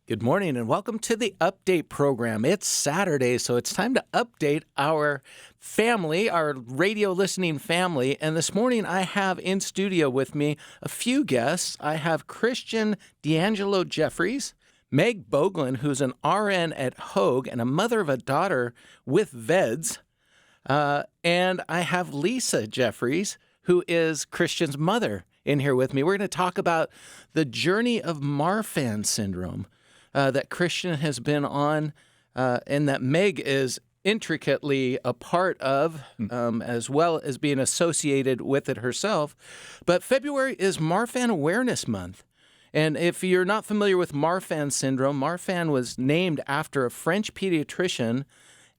Good morning and welcome to the Update program. It's Saturday, so it's time to update our family, our radio listening family. And this morning I have in studio with me a few guests. I have Christan D'Angelo Jefferies, Meg Boegllin, who's an RN at Hoag and a mother of a daughter with VEDS. And I have Lisa Jefferies, who is Christian's mother, in here with me. We're going to talk about the journey of Marfan Syndrome that Christian has been on and that Meg is intricately a part of, as well as being associated with it herself. But February is Marfan Awareness Month. And if you're not familiar with Marfan Syndrome, Marfan was named after a French pediatrician,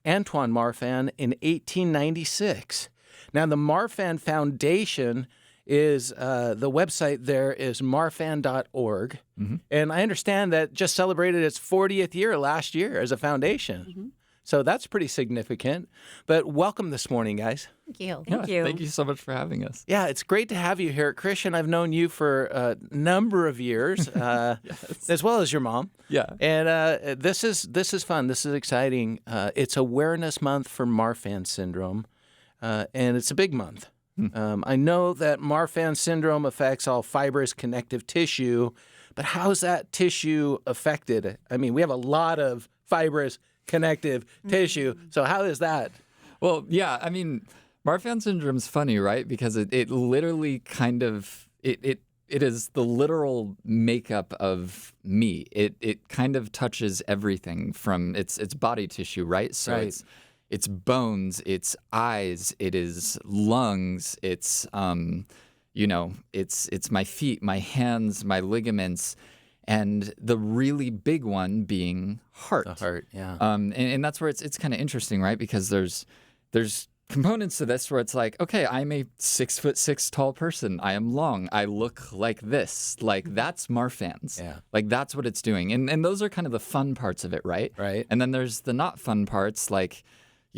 Antoine Marfan, in 1896. Now, the Marfan Foundation is the website there is marfan.org. Mm-hmm. And I understand that just celebrated its 40th year last year as a foundation. Mm-hmm. So that's pretty significant. But welcome this morning, guys. Thank you. Thank you so much for having us. Yeah, it's great to have you here. Christian, I've known you for a number of years, yes, as well as your mom. Yeah. And this is fun. This is exciting. It's Awareness Month for Marfan Syndrome, and it's a big month. I know that Marfan syndrome affects all fibrous connective tissue, but how is that tissue affected? I mean, we have a lot of fibrous connective tissue, so how is that? Well, yeah, I mean, Marfan syndrome's funny, right? Because it literally kind of, it is the literal makeup of me. It kind of touches everything from its body tissue, right? So it's bones, it's eyes, it is lungs, it's it's my feet, my hands, my ligaments, and the really big one being heart. The heart, yeah. And that's where it's kind of interesting, right? Because there's components to this where it's like, okay, I'm a 6'6" tall person. I am long. I look like this. Like that's Marfan's. Yeah. Like that's what it's doing. And those are kind of the fun parts of it, right? Right. And then there's the not fun parts, like,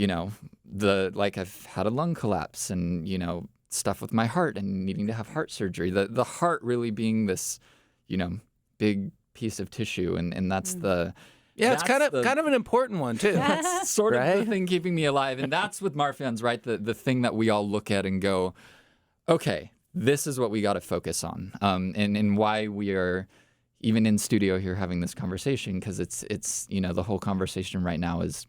I've had a lung collapse and, stuff with my heart and needing to have heart surgery. The heart really being this, big piece of tissue. And that's the... Yeah, it's kind of an important one, too. That's sort of the thing keeping me alive. And that's with Marfan's, right? The thing that we all look at and go, okay, this is what we got to focus on. And why we are even in studio here having this conversation, because it's the whole conversation right now is,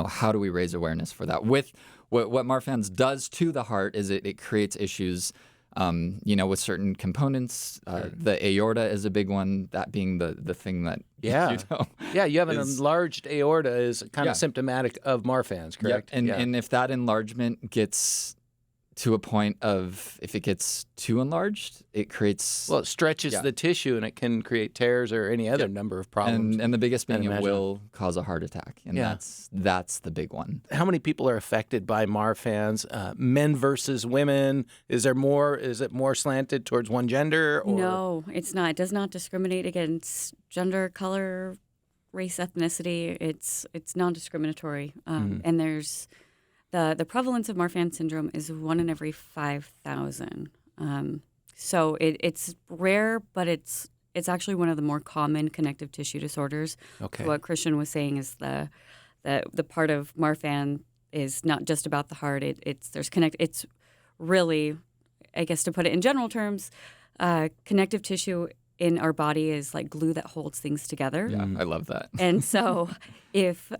how do we raise awareness for that? With what Marfan's does to the heart is it creates issues, with certain components. The aorta is a big one, that being the thing that, Yeah, you have an enlarged aorta is kind of symptomatic of Marfan's, correct? Yep. And if that enlargement gets to a point of, if it gets too enlarged, it creates... Well, it stretches the tissue and it can create tears or any other number of problems. And the biggest being it will cause a heart attack. And that's the big one. How many people are affected by Marfan's? Men versus women? Is it more slanted towards one gender? Or? No, it's not. It does not discriminate against gender, color, race, ethnicity. It's non-discriminatory. And there's... The prevalence of Marfan syndrome is 1 in every 5,000. So it's rare, but it's actually one of the more common connective tissue disorders. Okay. So what Christian was saying is the part of Marfan is not just about the heart. It's really, I guess to put it in general terms, connective tissue in our body is like glue that holds things together. Yeah, I love that. And so if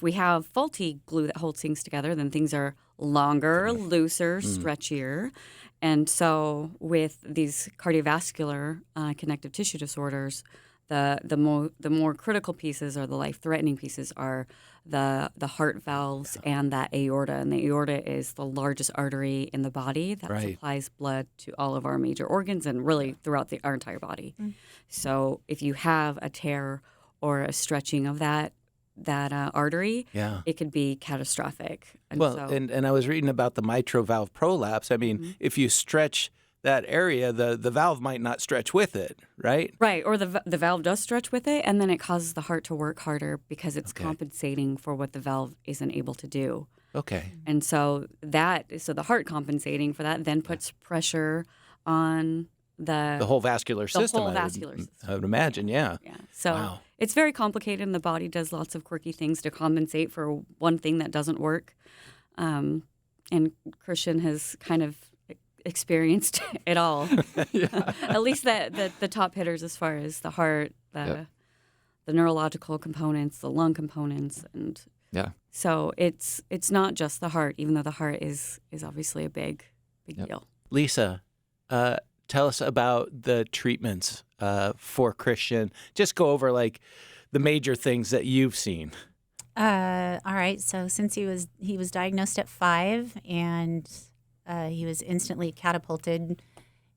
we have faulty glue that holds things together, then things are longer, looser, stretchier. And so with these cardiovascular connective tissue disorders, the more critical pieces or the life-threatening pieces are the heart valves and that aorta. And the aorta is the largest artery in the body that supplies blood to all of our major organs and really throughout our entire body. So if you have a tear or a stretching of that artery, it could be catastrophic. And and I was reading about the mitral valve prolapse. I mean, if you stretch that area, the valve might not stretch with it, right? Right, or the valve does stretch with it, and then it causes the heart to work harder because it's compensating for what the valve isn't able to do. Okay. And so the heart compensating for that then puts pressure on the whole vascular system. The whole vascular system. I would imagine, yeah. Yeah. So Wow. it's very complicated, and the body does lots of quirky things to compensate for one thing that doesn't work. And Christian has kind of experienced it all. At least the top hitters as far as the heart, the neurological components, the lung components, and so it's not just the heart, even though the heart is obviously a big deal. Lisa, tell us about the treatments for Christian. Just go over like the major things that you've seen. All right. So since he was diagnosed at 5, and he was instantly catapulted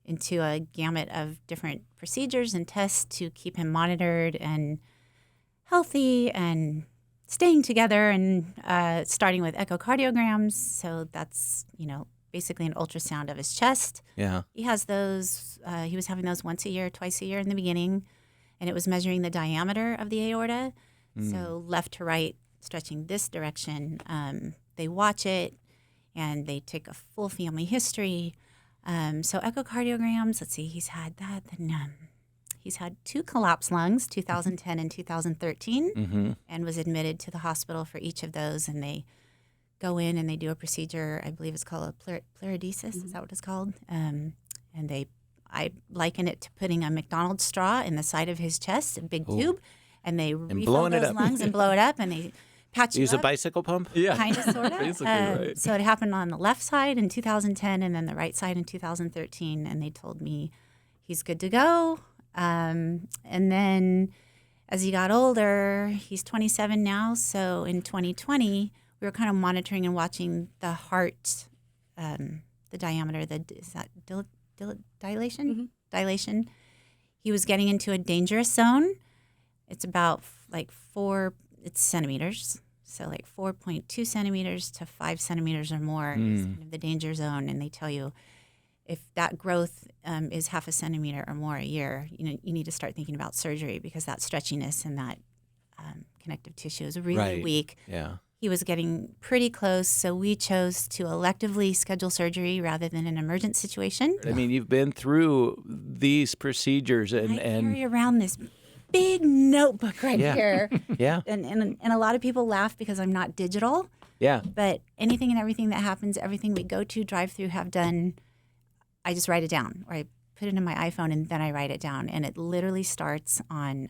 into a gamut of different procedures and tests to keep him monitored and healthy and staying together, and starting with echocardiograms. So that's, basically an ultrasound of his chest. Yeah. He has those. He was having those once a year, twice a year in the beginning, and it was measuring the diameter of the aorta. So left to right, stretching this direction. They watch it, and they take a full family history. So echocardiograms, let's see, he's had that. Then he's had 2 collapsed lungs, 2010 and 2013, and was admitted to the hospital for each of those. And they go in and they do a procedure, I believe it's called a pleurodesis, is that what it's called? And I liken it to putting a McDonald's straw in the side of his chest, a big tube, and they refill those lungs and blow it up, and they patch you Use up. a bicycle pump? Yeah. Kind of, sort of. Basically, right. So it happened on the left side in 2010 and then the right side in 2013, and they told me he's good to go. And then as he got older, he's 27 now, so in 2020, we were kind of monitoring and watching the heart, the diameter, is that dilation? Dilation. He was getting into a dangerous zone. It's about it's centimeters. So like 4.2 centimeters to 5 centimeters or more is kind of the danger zone. And they tell you if that growth is half a centimeter or more a year, you need to start thinking about surgery, because that stretchiness and that connective tissue is really weak. Yeah. He was getting pretty close, so we chose to electively schedule surgery rather than an emergent situation. I mean, you've been through these procedures I carry around this big notebook right here. Yeah. And a lot of people laugh because I'm not digital. Yeah. But anything and everything that happens, everything we go to, drive through, have done, I just write it down, or I put it in my iPhone and then I write it down. And it literally starts on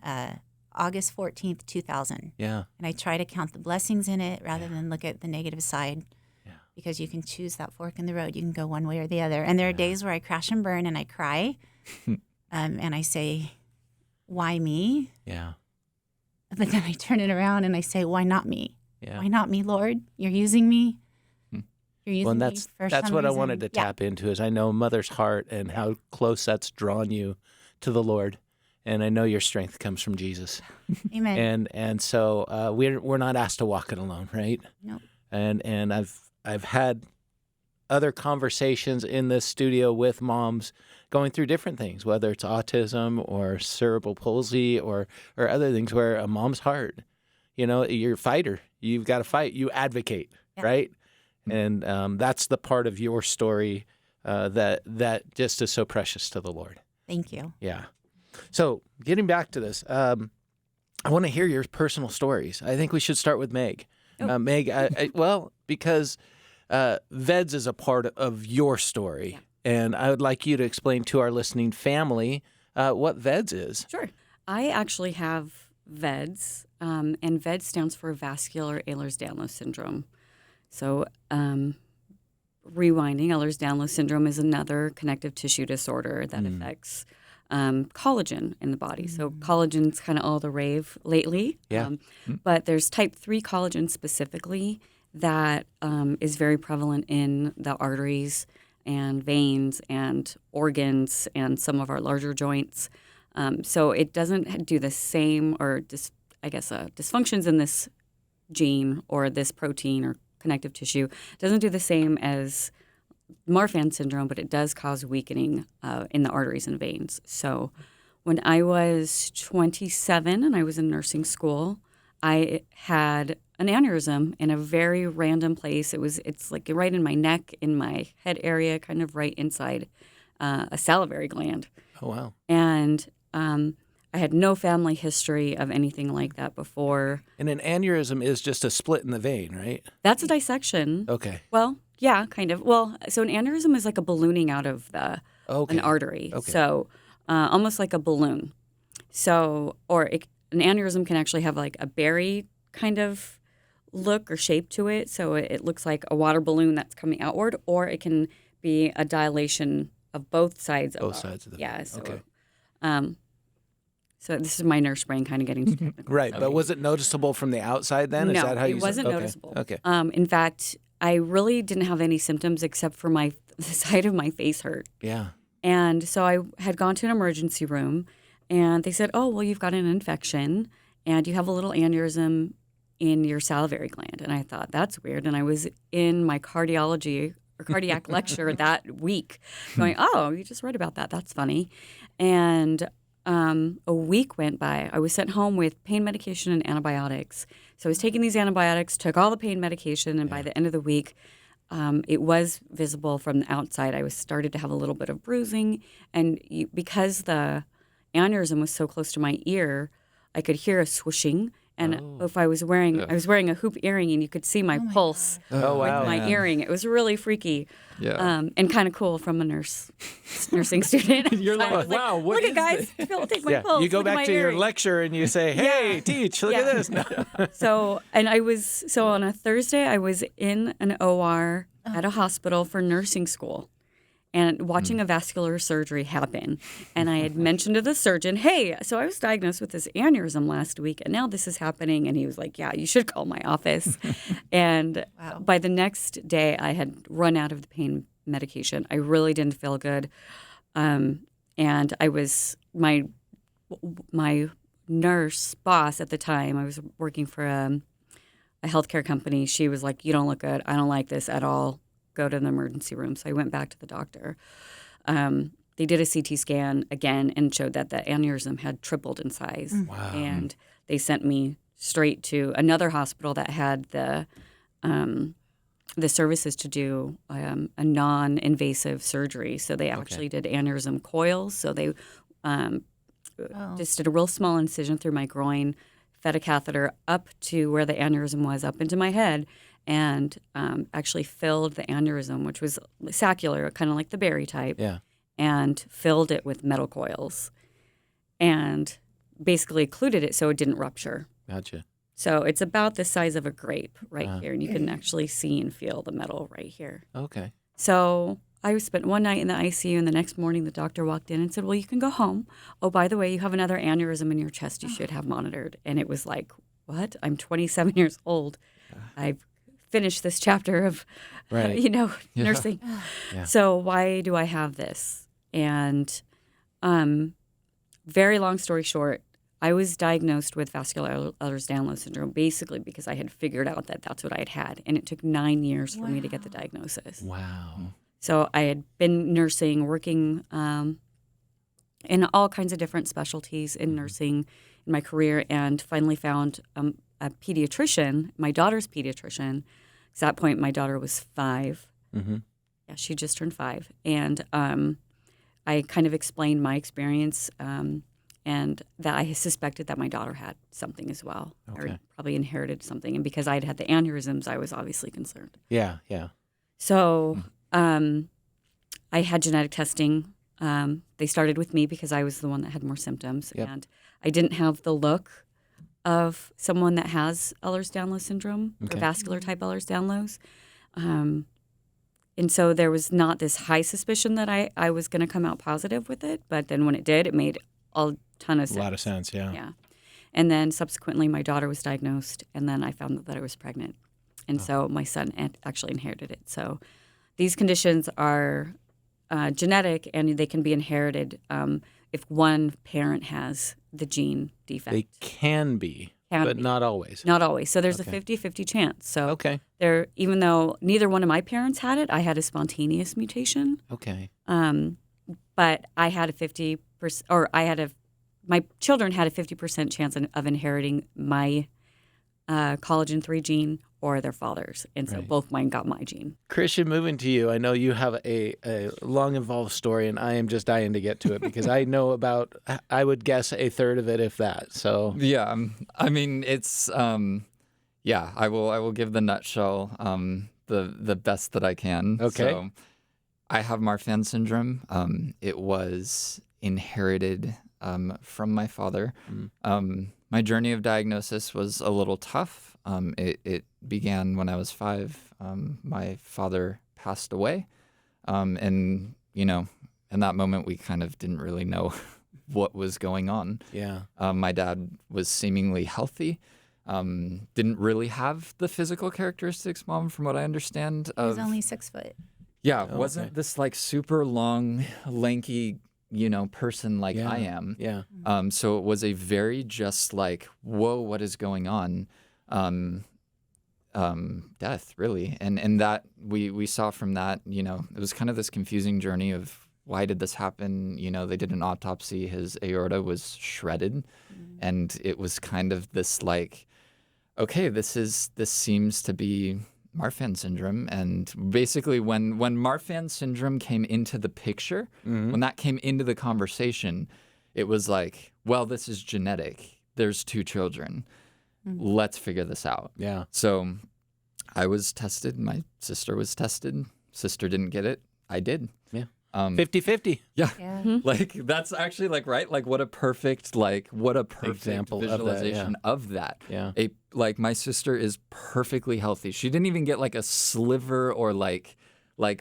August 14th, 2000. Yeah. And I try to count the blessings in it rather than look at the negative side. Yeah. Because you can choose that fork in the road. You can go one way or the other. And there are days where I crash and burn and I cry. And I say, why me? Yeah. But then I turn it around and I say, why not me? Yeah. Why not me, Lord? You're using me. You're using Well, and me for that's some what I reason. wanted to tap into, is I know mother's heart and how close that's drawn you to the Lord. And I know your strength comes from Jesus. Amen. And so we're not asked to walk it alone, right? Nope. And I've had other conversations in this studio with moms going through different things, whether it's autism or cerebral palsy or other things, where a mom's heart, you're a fighter. You've got to fight. You advocate, right? And that's the part of your story that just is so precious to the Lord. Thank you. Yeah. So getting back to this, I want to hear your personal stories. I think we should start with Meg. Meg, because VEDS is a part of your story. Yeah. And I would like you to explain to our listening family what VEDS is. Sure. I actually have VEDS, and VEDS stands for vascular Ehlers-Danlos syndrome. So rewinding, Ehlers-Danlos syndrome is another connective tissue disorder that affects collagen in the body. So collagen's kind of all the rave lately. Yeah. But there's type 3 collagen specifically that is very prevalent in the arteries and veins and organs and some of our larger joints. So it doesn't do the same, or dysfunctions in this gene or this protein or connective tissue. It doesn't do the same as Marfan syndrome, but it does cause weakening in the arteries and veins. So when I was 27 and I was in nursing school, I had an aneurysm in a very random place. It's like right in my neck, in my head area, kind of right inside a salivary gland. Oh, wow. And I had no family history of anything like that before. And an aneurysm is just a split in the vein, right? That's a dissection. Okay. Well, yeah, kind of. Well, so an aneurysm is like a ballooning out of an artery. Okay. So almost like a balloon. So, an aneurysm can actually have like a berry kind of look or shape to it. So it looks like a water balloon that's coming outward, or it can be a dilation of both sides of the yeah. So, okay. So this is my nurse brain kind of getting too technical. Right, but was it noticeable from the outside then? No, Is that how it you wasn't okay. noticeable. Okay. In fact, I really didn't have any symptoms except for the side of my face hurt. Yeah. And so I had gone to an emergency room, and they said, "Oh, well, you've got an infection, and you have a little aneurysm in your salivary gland." And I thought, that's weird. And I was in my cardiac lecture that week going, "Oh, you just read about that. That's funny." And a week went by. I was sent home with pain medication and antibiotics. So I was taking these antibiotics, took all the pain medication, and by the end of the week, it was visible from the outside. I was started to have a little bit of bruising, and because the aneurysm was so close to my ear, I could hear a swooshing. And if I was wearing a hoop earring, and you could see my pulse God. Oh, wow. with my earring. It was really freaky, Yeah. And kind of cool from a nursing student. You're So I like, was wow, what look is at guys, take my pulse. You go look at back my to your earring." lecture and you say, "Hey, teach, look at this." No. So on a Thursday, I was in an OR at a hospital for nursing school and watching a vascular surgery happen. And I had mentioned to the surgeon, "Hey, so I was diagnosed with this aneurysm last week, and now this is happening." And he was like, "Yeah, you should call my office." And by the next day, I had run out of the pain medication. I really didn't feel good. And I was, my nurse boss at the time, I was working for a healthcare company. She was like, "You don't look good. I don't like this at all. Go to the emergency room." So I went back to the doctor. They did a CT scan again and showed that the aneurysm had tripled in size. Wow. And they sent me straight to another hospital that had the services to do a non-invasive surgery. So they actually did aneurysm coils. So they just did a real small incision through my groin, fed a catheter up to where the aneurysm was, up into my head, and actually filled the aneurysm, which was saccular, kind of like the berry type, and filled it with metal coils and basically occluded it so it didn't rupture. Gotcha. So it's about the size of a grape right here, and you can actually see and feel the metal right here. Okay. So I spent one night in the ICU, and the next morning the doctor walked in and said, "Well, you can go home. Oh, by the way, you have another aneurysm in your chest you should have monitored." And it was like, what? I'm 27 years old. I've finished this chapter of, nursing. Yeah. So why do I have this? And very long story short, I was diagnosed with vascular Ehlers-Danlos syndrome basically because I had figured out that that's what I had had. And it took 9 years for me to get the diagnosis. Wow. So I had been nursing, working in all kinds of different specialties in nursing in my career, and finally found a pediatrician, my daughter's pediatrician. At that point, my daughter was 5. Mm-hmm. Yeah, she just turned 5. And I kind of explained my experience and that I suspected that my daughter had something as well, or probably inherited something. And because I'd had the aneurysms, I was obviously concerned. Yeah. So I had genetic testing. They started with me because I was the one that had more symptoms. Yep. And I didn't have the look of someone that has Ehlers-Danlos syndrome or vascular type Ehlers-Danlos. And so there was not this high suspicion that I was going to come out positive with it. But then when it did, it made a ton of sense. A lot of sense, yeah. Yeah. And then subsequently, my daughter was diagnosed, and then I found that I was pregnant. And so my son actually inherited it. So these conditions are genetic, and they can be inherited if one parent has the gene defect. They can be, but not always. Not always. So there's a 50-50 chance. So even though neither one of my parents had it, I had a spontaneous mutation. Okay. But I had a 50%, or my children had a 50% chance of inheriting my collagen 3 gene or their fathers. And so both mine got my gene. Christian, moving to you, I know you have a long involved story, and I am just dying to get to it because I know about, I would guess, a third of it, if that. So Yeah, I mean, it's I will give the nutshell the best that I can. Okay. So I have Marfan syndrome. It was inherited from my father. My journey of diagnosis was a little tough. It began when I was 5. My father passed away, and in that moment we kind of didn't really know what was going on. yeah, My dad was seemingly healthy. Didn't really have the physical characteristics, Mom, from what I understand. He was only 6 foot. Yeah, Oh, wasn't okay. this like super long, lanky, person like I am. yeah. So it was a very just like, whoa, what is going on? Death, really. And that we saw from that, it was kind of this confusing journey of why did this happen? They did an autopsy. His aorta was shredded. And it was kind of this like, okay, this seems to be Marfan syndrome. And basically when Marfan syndrome came into the picture, when that came into the conversation, it was like, well, this is genetic. There's 2 children. Let's figure this out. Yeah. So I was tested. My sister was tested. Sister didn't get it. I did. Yeah. 50-50. Yeah. Yeah. Like that's actually like, right? Like what a perfect Example of that, visualization of that. Yeah. Like my sister is perfectly healthy. She didn't even get like a sliver or like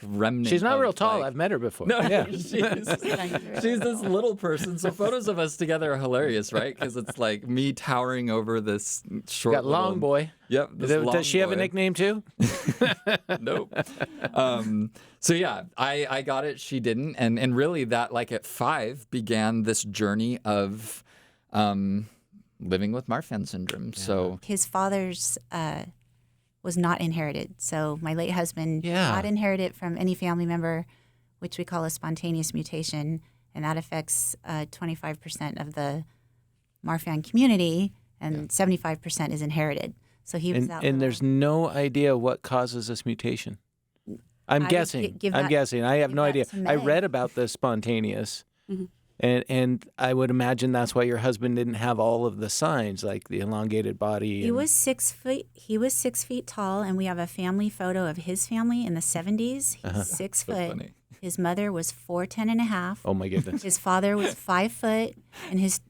remnant. She's not of, real tall. like- I've met her before. No, Yeah. she's this little person. So photos of us together are hilarious, right? Because it's like me towering over this short Got long little- boy. Yep. this long Does she have a boy. nickname too? Nope. So yeah, I got it. She didn't, and really that like at 5 began this journey of living with Marfan syndrome. So His father's was not inherited. So my late husband did Yeah. not inherit it from any family member, which we call a spontaneous mutation, and that affects 25% of the Marfan community, and 75% is inherited. So he was that. And there's no idea what causes this mutation. I'm I would guessing. give I'm that- guessing. I have give no that idea. to I Meg. read about the spontaneous, and I would imagine that's why your husband didn't have all of the signs, like the elongated body. He and- was 6 feet. He was 6 feet tall, and we have a family photo of his family in the 70s. He's 6 so foot. funny. His mother was 4'10" and a half. Oh my goodness. His father was 5 foot, and his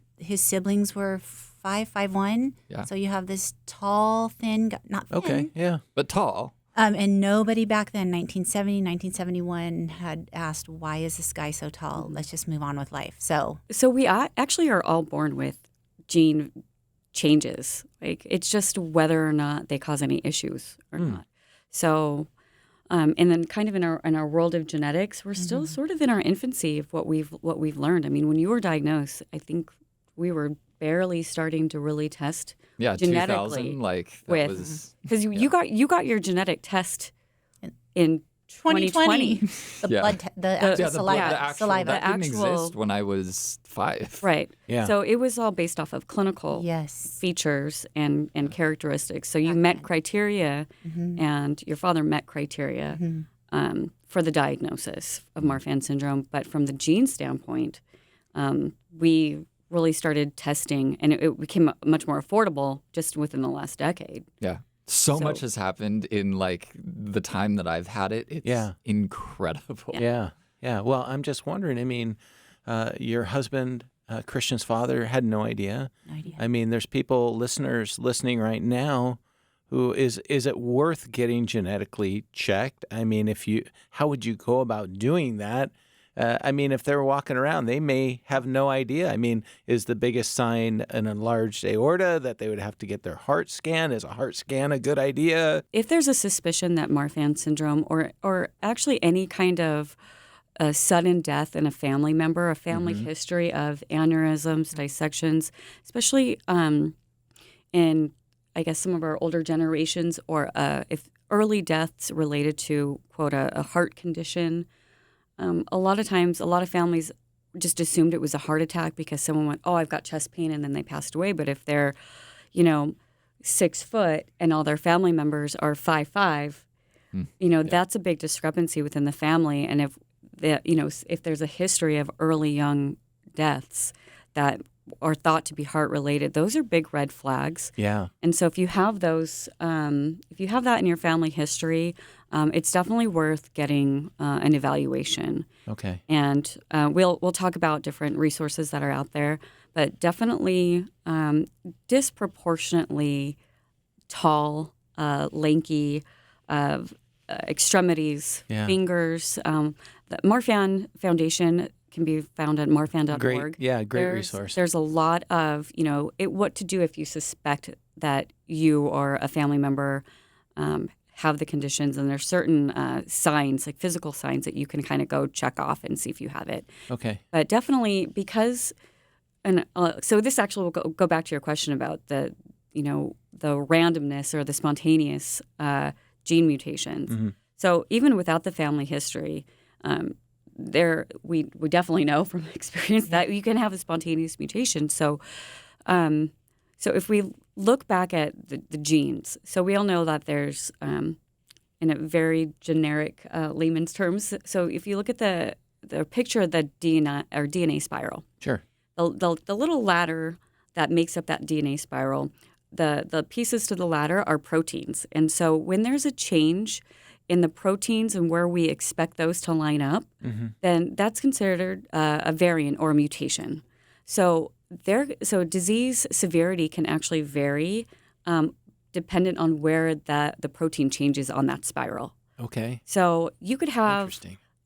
siblings were 5'1". Yeah. So you have this tall, thin, not thin. Okay. Yeah. but tall. And nobody back then, 1970, 1971, had asked, why is this guy so tall? Let's just move on with life. So So we actually are all born with gene changes. Like it's just whether or not they cause any issues or not. So, and then kind of in our world of genetics, we're still sort of in our infancy of what we've learned. I mean, when you were diagnosed, I think we were barely starting to really test Yeah, genetically 2000. Like that with was because you got your genetic test in 2020. the Yeah. blood, the actual yeah, saliva. the actual saliva. that didn't actual- exist when I was 5. Right. Yeah. So it was all based off of clinical Yes. features and characteristics. So you met criteria, and your father met criteria for the diagnosis of Marfan syndrome. But from the gene standpoint, we really started testing, and it became much more affordable just within the last decade. Yeah. So So- much has happened in like the time that I've had it. It's Yeah. incredible. Yeah. Yeah. Well, I'm just wondering. I mean, your husband, Christian's father, had no idea. No idea. I mean, there's listeners listening right now who is it worth getting genetically checked? I mean, how would you go about doing that? I mean, if they're walking around, they may have no idea. I mean, is the biggest sign an enlarged aorta that they would have to get their heart scanned? Is a heart scan a good idea? If there's a suspicion that Marfan syndrome or actually any kind of a sudden death in a family member, a family history of aneurysms, dissections, especially in, I guess, some of our older generations, or if early deaths related to, quote, a heart condition, a lot of times, a lot of families just assumed it was a heart attack because someone went, oh, I've got chest pain, and then they passed away. But if they're, 6 foot and all their family members are 5'5", that's a big discrepancy within the family. And if there's a history of early young deaths that are thought to be heart related, those are big red flags. Yeah. And so if you have those, if you have that in your family history, it's definitely worth getting an evaluation. Okay. And we'll talk about different resources that are out there, but definitely disproportionately tall, lanky, extremities, fingers. The Marfan Foundation can be found at marfan.org. Great resource. There's a lot of, what to do if you suspect that you or a family member have the conditions, and there's certain signs, like physical signs, that you can kind of go check off and see if you have it. Okay. But definitely because, so this actually will go back to your question about the randomness or the spontaneous gene mutations. Mm-hmm. So even without the family history, we definitely know from experience that you can have a spontaneous mutation. So if we look back at the genes, so we all know that there's, in a very generic layman's terms, so if you look at the picture of the DNA spiral, sure, the little ladder that makes up that DNA spiral, the pieces to the ladder are proteins. And so when there's a change in the proteins and where we expect those to line up, then that's considered a variant or a mutation. So disease severity can actually vary dependent on where the protein changes on that spiral. Okay. So you could have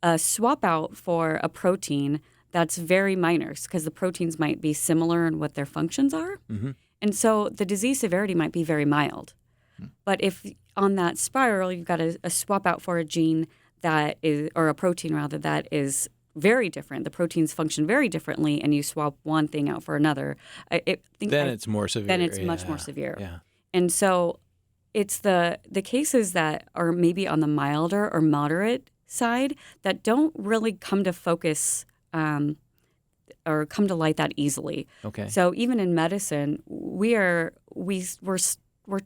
a swap out for a protein that's very minor because the proteins might be similar in what their functions are. Mm-hmm. And so the disease severity might be very mild. But if on that spiral you've got a swap out for a gene that is, or a protein rather, that is very different, the proteins function very differently, and you swap one thing out for another, it's more severe. Then it's much more severe. Yeah. And so it's the cases that are maybe on the milder or moderate side that don't really come to focus or come to light that easily. Okay. So even in medicine, we're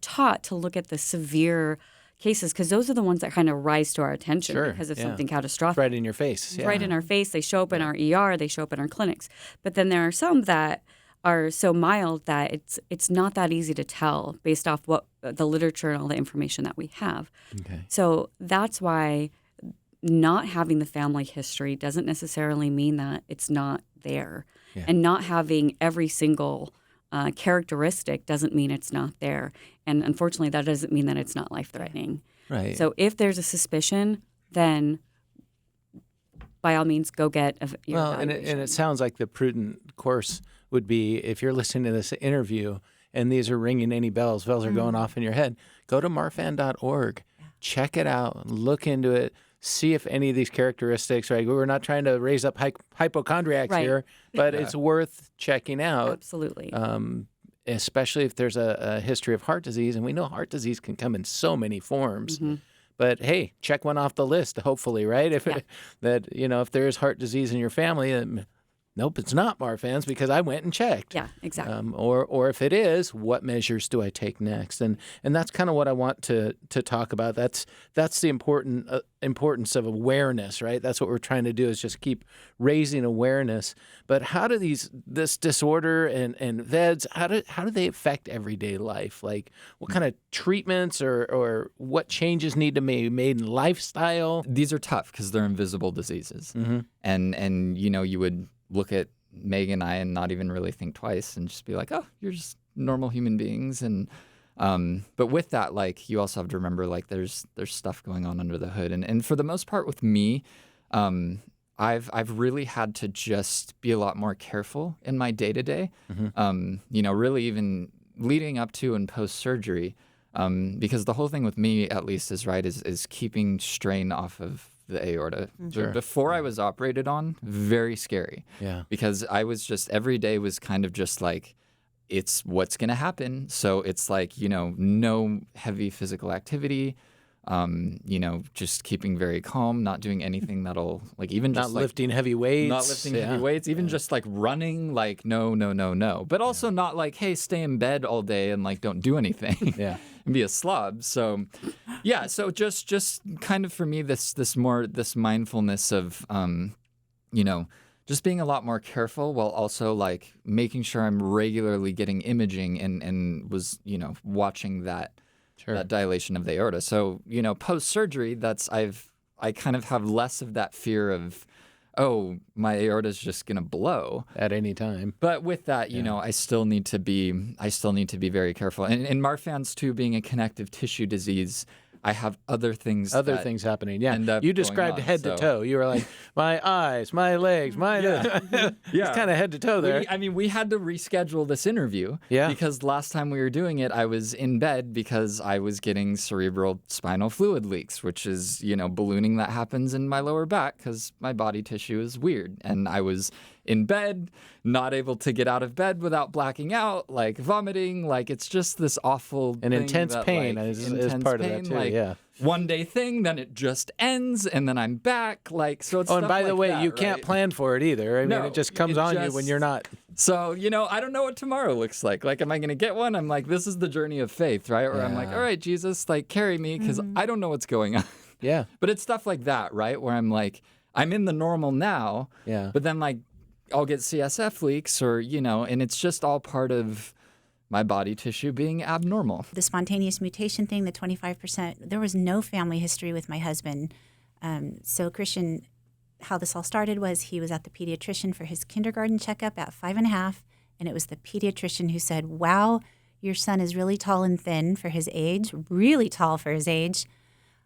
taught to look at the severe cases because those are the ones that kind of rise to our attention because of something catastrophic. Right in your face. Yeah. Right in our face. They show up in our ER. They show up in our clinics. But then there are some that are so mild that it's not that easy to tell based off what the literature and all the information that we have. Okay. So that's why not having the family history doesn't necessarily mean that it's not there. Yeah. And not having every single characteristic doesn't mean it's not there. And unfortunately, that doesn't mean that it's not life-threatening. Right. So if there's a suspicion, then by all means, go get your evaluation. And it sounds like the prudent course would be, if you're listening to this interview and these are ringing any bells are going off in your head, go to marfan.org, check it out, look into it, see if any of these characteristics, right? We're not trying to raise up hypochondriacs here, but it's worth checking out. Absolutely. Especially if there's a history of heart disease, and we know heart disease can come in so many forms. Mm-hmm. But hey, check one off the list, hopefully, right? If there is heart disease in your family, nope, it's not Marfan's because I went and checked. Yeah, exactly. Or if it is, what measures do I take next? And that's kind of what I want to talk about. That's the importance of awareness, right? That's what we're trying to do, is just keep raising awareness. But how do this disorder and VEDS, how do they affect everyday life? Like what kind of treatments or what changes need to be made in lifestyle? These are tough because they're invisible diseases. Mm-hmm. And you would look at Meg and I and not even really think twice and just be like, oh, you're just normal human beings. And but with that, like, you also have to remember, like, there's stuff going on under the hood. And for the most part with me, I've really had to just be a lot more careful in my day-to-day, really even leading up to and post-surgery, because the whole thing with me, at least, is keeping strain off of the aorta. Sure. Before I was operated on, very scary. Yeah. Because I was just, every day was kind of just like, it's what's going to happen. So it's like, no heavy physical activity. Just keeping very calm, not doing anything that'll even just not lifting heavy weights. Not lifting heavy weights, even just running, no. But also not hey, stay in bed all day and don't do anything. Yeah. And be a slob. So yeah, so just kind of for me this mindfulness of just being a lot more careful while also making sure I'm regularly getting imaging and was watching that dilation of the aorta. So, post surgery, I kind of have less of that fear of, oh, my aorta is just going to blow at any time. But with that, I still need to be very careful. And Marfan's too being a connective tissue disease, I have other things happening. Yeah. You described head to toe. You were like, my eyes, my legs, my... Yeah. It's kind of head to toe there. We had to reschedule this interview. Yeah. Because last time we were doing it, I was in bed because I was getting cerebral spinal fluid leaks, which is, ballooning that happens in my lower back because my body tissue is weird. And I was in bed, not able to get out of bed without blacking out, vomiting. It's just this awful intense pain is part of that too. One day thing, then it just ends, and then I'm back. So it's and by the way, that, you can't plan for it either. I mean, it just comes on you when you're not. So, I don't know what tomorrow looks like. Am I going to get one? I'm this is the journey of faith, right? Or I'm all right, Jesus, carry me, because I don't know what's going on. Yeah. But it's stuff like that, right? Where I'm I'm in the normal now. Yeah. But then I'll get CSF leaks or, and it's just all part of my body tissue being abnormal. The spontaneous mutation thing, the 25%, there was no family history with my husband. So Christian, how this all started was he was at the pediatrician for his kindergarten checkup at 5.5, and it was the pediatrician who said, wow, your son is really tall and thin for his age, really tall for his age.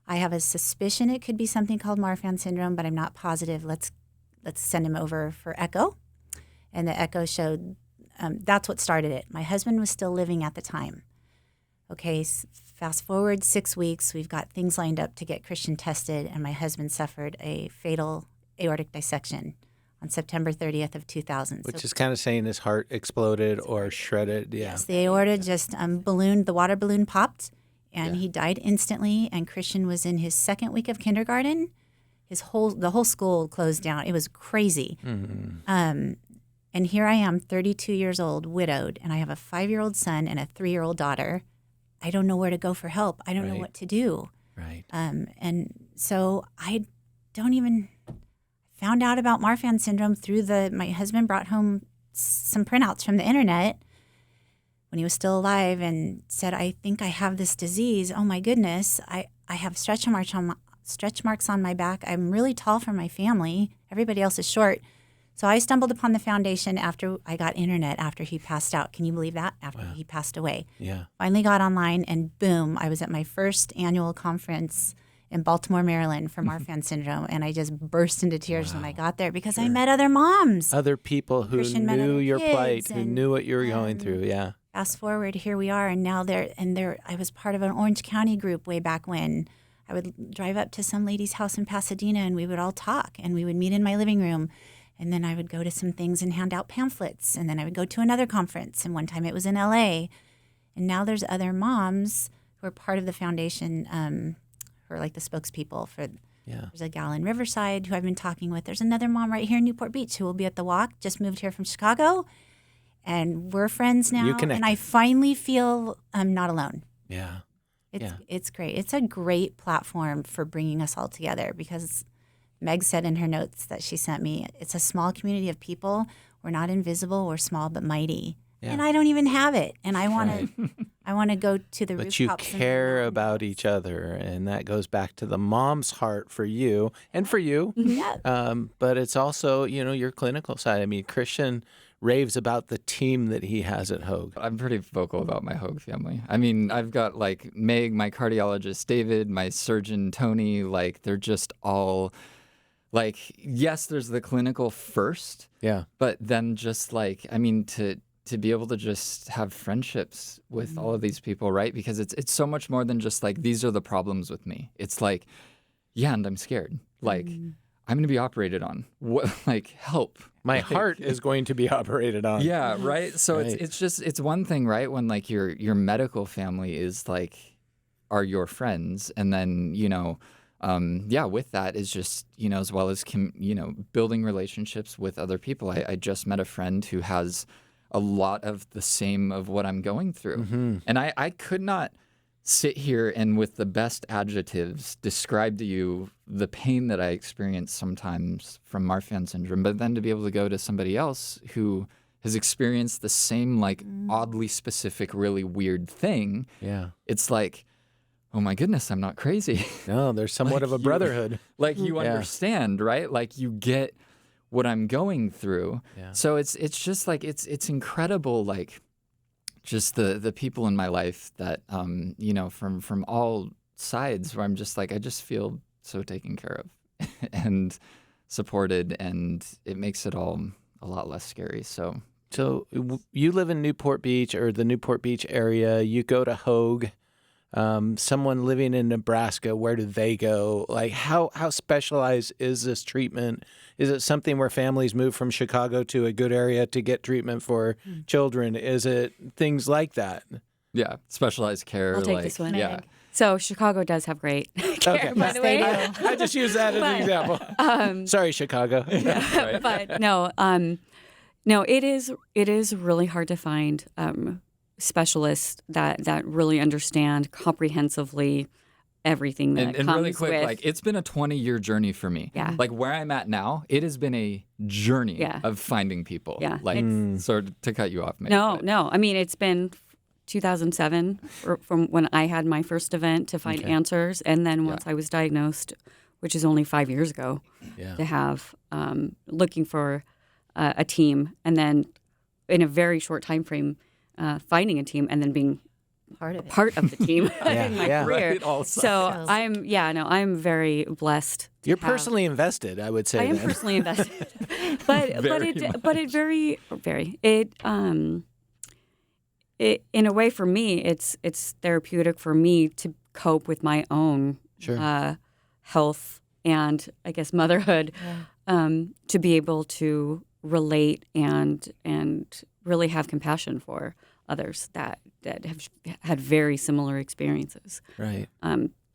I have a suspicion it could be something called Marfan Syndrome, but I'm not positive. Let's send him over for echo. And the echo showed that's what started it. My husband was still living at the time. Okay, fast forward 6 weeks. We've got things lined up to get Christian tested, and my husband suffered a fatal aortic dissection on September 30th of 2000. Which is kind of saying his heart exploded or shredded. Yeah. Yes, the aorta just ballooned. The water balloon popped, and he died instantly. And Christian was in his second week of kindergarten. The whole school closed down. It was crazy. Mm-hmm. And here I am, 32 years old, widowed, and I have a 5-year-old son and a 3-year-old daughter. I don't know where to go for help. I don't know what to do. Right. And so I don't even found out about Marfan syndrome through my husband brought home some printouts from the internet when he was still alive and said, I think I have this disease. Oh my goodness. I have stretch marks on my back. I'm really tall for my family. Everybody else is short. So I stumbled upon the foundation after I got internet after he passed out. Can you believe that? After he passed away. Yeah. Finally got online, and boom, I was at my first annual conference in Baltimore, Maryland for Marfan syndrome, and I just burst into tears when I got there because I met other moms. Other people who knew your plight, who knew what you were going through, yeah. Fast forward, here we are, and now I was part of an Orange County group way back when. I would drive up to some lady's house in Pasadena, and we would all talk, and we would meet in my living room. And then I would go to some things and hand out pamphlets. And then I would go to another conference. And one time it was in LA. And now there's other moms who are part of the foundation, who are like the spokespeople for. Yeah. There's a gal in Riverside who I've been talking with. There's another mom right here in Newport Beach who will be at the walk. Just moved here from Chicago. And we're friends now. And I finally feel I'm not alone. Yeah. It's great. It's a great platform for bringing us all together because Meg said in her notes that she sent me, it's a small community of people. We're not invisible. We're small but mighty. Yeah. And I don't even have it. And I want to go to the rooftops. But you care about each other, and that goes back to the mom's heart for you and for you. Yeah. But it's also, your clinical side. I mean, Christian raves about the team that he has at Hoag. I'm pretty vocal about my Hoag family. I mean, I've got Meg, my cardiologist David, my surgeon Tony. They're just all. Yes, there's the clinical first. Yeah. But then just to be able to just have friendships with all of these people, right? Because it's so much more than just these are the problems with me. It's and I'm scared. I'm going to be operated on. What, help. My heart is going to be operated on. Yeah, right? So right. it's one thing, right? When your medical family is are your friends. And then, with that is just, as well as, building relationships with other people. I just met a friend who has a lot of the same of what I'm going through. And I could not sit here and with the best adjectives describe to you the pain that I experience sometimes from Marfan syndrome, but then to be able to go to somebody else who has experienced the same, oddly specific, really weird thing. Yeah. It's like, oh my goodness, I'm not crazy. No, there's somewhat of a brotherhood. You understand, right? Like you get what I'm going through. Yeah. So it's just it's incredible, just the people in my life that, from all sides where I'm just I just feel so taken care of and supported, and it makes it all a lot less scary. So you live in Newport Beach or the Newport Beach area. You go to Hogue. Someone living in Nebraska, where do they go? How specialized is this treatment? Is it something where families move from Chicago to a good area to get treatment for children? Is it things like that? Yeah, specialized care. I'll take this one. Yeah. Meg. So Chicago does have great care, by the way. I just use that as an example. Sorry, Chicago. Right. But no, it is really hard to find specialists that really understand comprehensively everything that and comes really quick, with. it's been a 20-year journey for me. Yeah. Where I'm at now, it has been a journey of finding people. Yeah. Sort of to cut you off, Meg. No. I mean, it's been 2007 from when I had my first event to find answers, and then once I was diagnosed, which is only 5 years ago, to have looking for a team, and then in a very short time frame, finding a team, and then being part of the team in my career. Right, so I'm very blessed. You're personally invested, I would say. I am then. personally invested, but it in a way for me, it's therapeutic for me to cope with my own health and I guess motherhood, to be able to relate and really have compassion for others that have had very similar experiences. Right.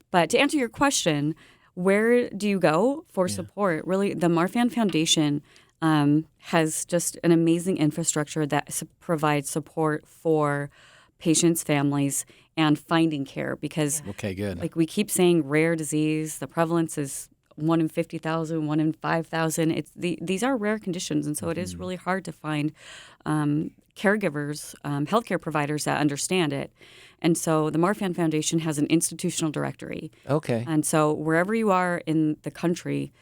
But to answer your question, where do you go for support? Really, the Marfan Foundation has just an amazing infrastructure that provides support for patients, families, and finding care. Because, good. We keep saying rare disease, the prevalence is 1 in 50,000, 1 in 5,000. These are rare conditions, and so it is really hard to find caregivers, healthcare providers that understand it. And so the Marfan Foundation has an institutional directory. Okay. And so wherever you are in the country,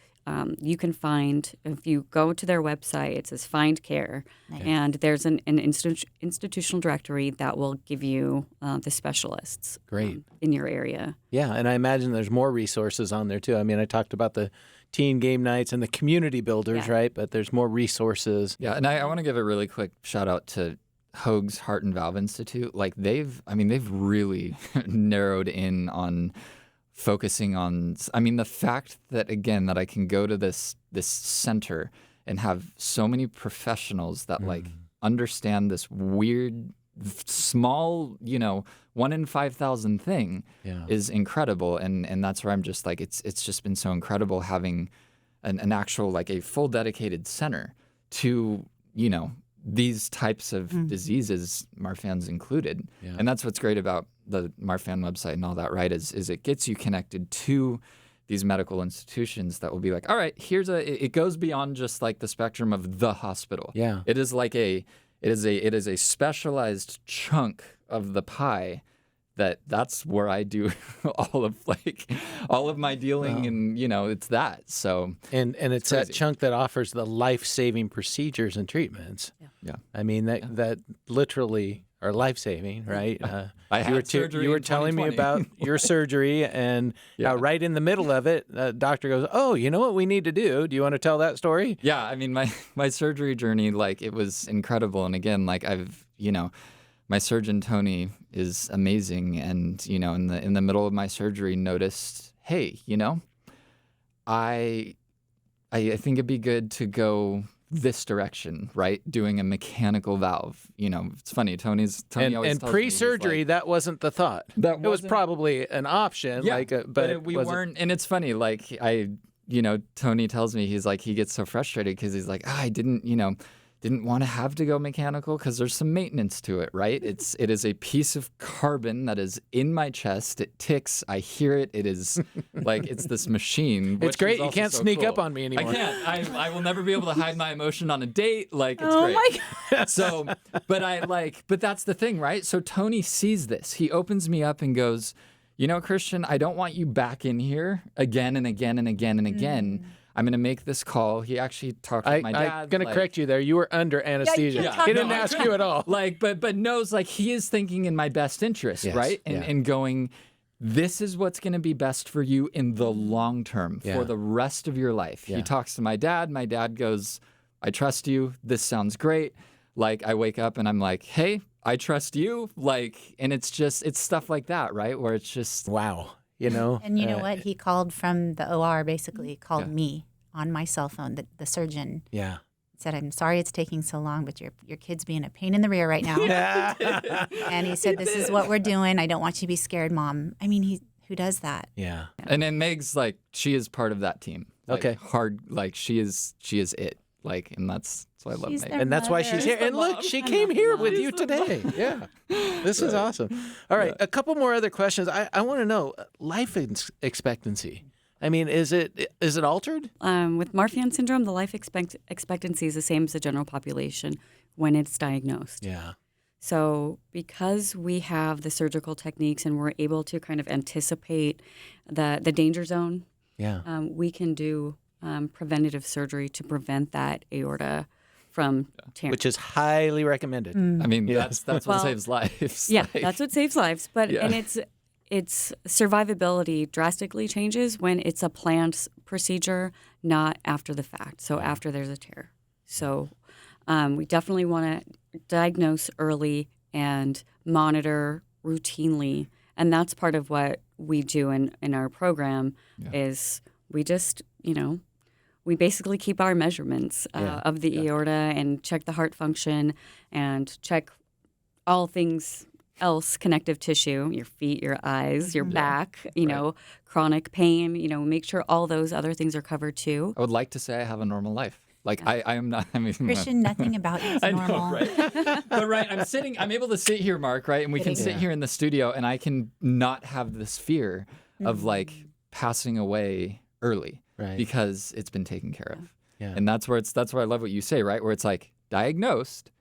you can find, if you go to their website, it says Find Care, and there's an institutional directory that will give you the specialists in your area. Yeah, and I imagine there's more resources on there, too. I mean, I talked about the teen game nights and the community builders, right? But there's more resources. Yeah, and I want to give a really quick shout out to Hogue's Heart and Valve Institute. They've really narrowed in on focusing on, the fact that, again, that I can go to this center and have so many professionals that understand this weird, small, 1 in 5,000 thing is incredible. And that's where I'm just it's just been so incredible having an actual, a full dedicated center to, these types of diseases, Marfan's included. Yeah. And that's what's great about the Marfan website and all that, right, is it gets you connected to these medical institutions that will be all right, it goes beyond just the spectrum of the hospital. Yeah. It is it is a specialized chunk of the pie that's where I do all of my dealing, and it's that. So and it's that chunk that offers the life-saving procedures and treatments. Yeah. I mean that literally are life-saving, right? You were telling me about your surgery, and right in the middle of it, the doctor goes, "Oh, you know what we need to do? Do you want to tell that story?" Yeah, I mean my surgery journey, it was incredible, and again, I've my surgeon Tony is amazing, and in the middle of my surgery noticed, hey, I think it'd be good to go this direction, right? Doing a mechanical valve. You know, it's funny. Tony always tells me, and pre-surgery, like, that wasn't the thought. It was probably an option, yeah, but we weren't. And it's funny, like Tony tells me, he's like, he gets so frustrated because he's like, I didn't want to have to go mechanical because there's some maintenance to it, right? It is a piece of carbon that is in my chest. It ticks. I hear it. It is like, it's this machine. It's great. You can't sneak up on me anymore. I can't. I will never be able to hide my emotion on a date. Like, it's great. my God. So, but that's the thing, right? So Tony sees this. He opens me up and goes, Christian, I don't want you back in here again and again and again and again. I'm going to make this call. He actually talked with my dad. I'm going to correct you there. You were under anesthesia. He didn't ask you at all. But knows, he is thinking in my best interest, right? And going, this is what's going to be best for you in the long term, for the rest of your life. He talks to my dad. My dad goes, I trust you. This sounds great. I wake up and I'm like, hey, I trust you. And it's stuff like that, right? Where it's just, wow. And you know what? He called from the OR, basically called me on my cell phone, the surgeon. Yeah. Said, I'm sorry it's taking so long, but your kid's being a pain in the rear right now. And he said, this is what we're doing. I don't want you to be scared, Mom. I mean, who does that? Yeah. And then Meg's she is part of that team. Okay. She is it. And that's why I love Meg. And that's why she's here. And look, she came here with you today. Yeah. This is awesome. All right. A couple more other questions. I want to know life expectancy. I mean, is it altered? With Marfan syndrome, the life expectancy is the same as the general population when it's diagnosed. Yeah. So because we have the surgical techniques and we're able to kind of anticipate the danger zone, we can do preventative surgery to prevent that aorta from tearing. Which is highly recommended. I mean, that's what saves lives. Yeah, that's what saves lives. But and its survivability drastically changes when it's a planned procedure, not after the fact. So after there's a tear. So we definitely want to diagnose early and monitor routinely. And that's part of what we do in our program is we just, we basically keep our measurements of the aorta and check the heart function and check all things else, connective tissue, your feet, your eyes, your back, chronic pain, make sure all those other things are covered too. I would like to say I have a normal life. I am not, Christian, nothing about you is normal. I know, right? But I'm able to sit here, Mark, right? And we can sit here in the studio and I can not have this fear of passing away early. Right. Because it's been taken care of. Yeah. And that's where I love what you say, right? Where it's diagnosed,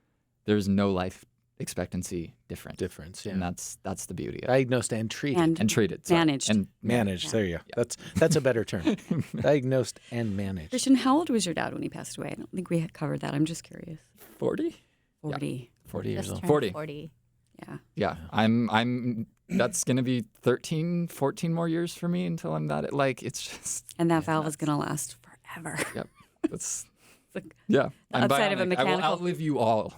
there's no life expectancy difference. Yeah. And that's the beauty of it. Diagnosed and treated. And treated. Managed. And managed. There you go. That's a better term. Diagnosed and managed. Christian, how old was your dad when he passed away? I don't think we had covered that. I'm just curious. 40? 40. Yeah. 40 years old. 40. Yeah. Yeah. I'm that's going to be 13, 14 more years for me until I'm that. It's just. And that valve is going to last forever. Yep. That's. The upside of a mechanical. I will outlive you all.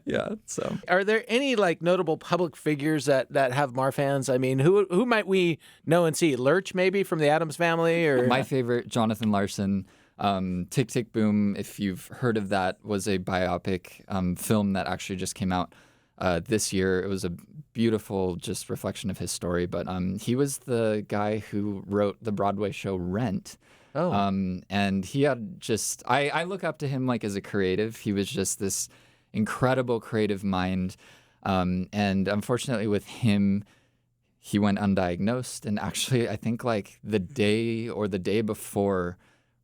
Yeah. So. Are there any notable public figures that have Marfans? I mean, who might we know and see? Lurch, maybe from the Addams Family, or my favorite, Jonathan Larson. Tick, Tick, Boom, if you've heard of that, was a biopic film that actually just came out this year. It was a beautiful just reflection of his story. But he was the guy who wrote the Broadway show Rent. Oh. And he had just, I look up to him as a creative. He was just this incredible creative mind. And unfortunately with him, he went undiagnosed. And actually, I think the day before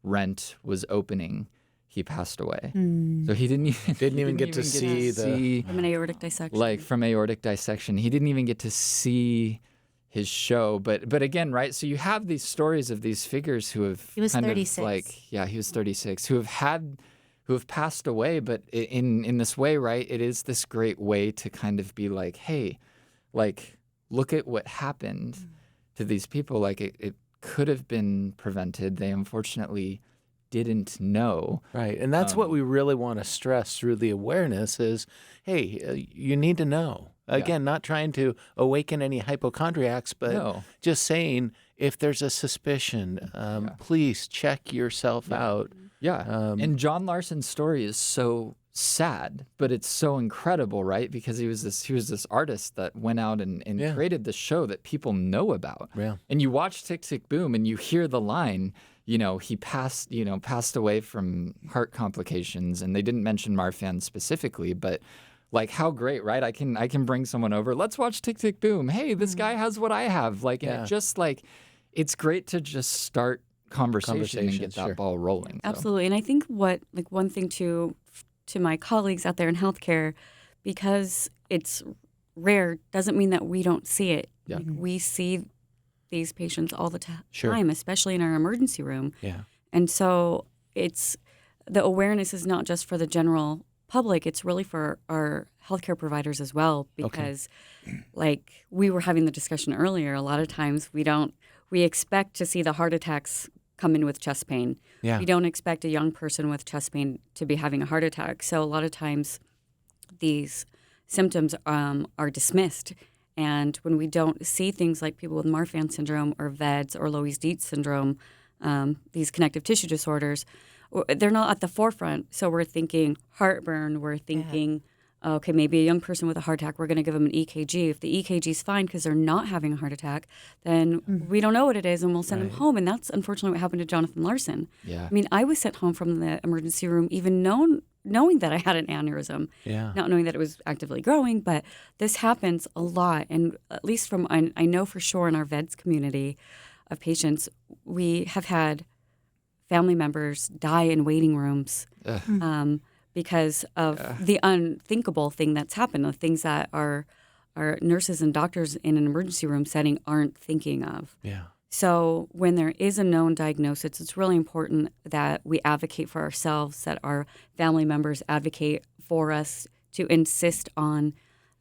Rent was opening, he passed away. So he didn't even get to see from an aortic dissection. From aortic dissection, he didn't even get to see his show. But again, right? So you have these stories of these figures who have he was 36. He was 36, who have passed away, but in this way, right? It is this great way to kind of be hey, look at what happened to these people. It could have been prevented. They unfortunately didn't know. Right. And that's what we really want to stress through the awareness is, hey, you need to know. Again, not trying to awaken any hypochondriacs, but just saying if there's a suspicion, please check yourself out. Yeah. And John Larson's story is so sad, but it's so incredible, right? Because he was this artist that went out and created this show that people know about. Yeah. And you watch Tick, Tick, Boom and you hear the line, he passed away from heart complications, and they didn't mention Marfan specifically, but like, how great, right? I can bring someone over. Let's watch Tick, Tick, Boom. Hey, this guy has what I have. Like, and it just like, it's great to just start conversation and get that ball rolling. Absolutely. And I think one thing to my colleagues out there in healthcare, because it's rare, doesn't mean that we don't see it. Yeah. Like, we see these patients all the time, Sure. especially in our emergency room. Yeah. And so the awareness is not just for the general public, it's really for our healthcare providers as well, because like we were having the discussion earlier, a lot of times we expect to see the heart attacks come in with chest pain. Yeah. We don't expect a young person with chest pain to be having a heart attack. So a lot of times these symptoms are dismissed. And when we don't see things like people with Marfan syndrome or VEDS or Loeys-Dietz syndrome, these connective tissue disorders, they're not at the forefront. So we're thinking heartburn, we're thinking, okay, maybe a young person with a heart attack, we're going to give them an EKG. If the EKG is fine because they're not having a heart attack, then we don't know what it is and we'll send them home. And that's unfortunately what happened to Jonathan Larson. Yeah. I mean, I was sent home from the emergency room even knowing that I had an aneurysm, not knowing that it was actively growing. But this happens a lot. And at least I know for sure in our VEDS community of patients, we have had family members die in waiting rooms because of the unthinkable thing that's happened, the things that our nurses and doctors in an emergency room setting aren't thinking of. Yeah. So when there is a known diagnosis, it's really important that we advocate for ourselves, that our family members advocate for us to insist on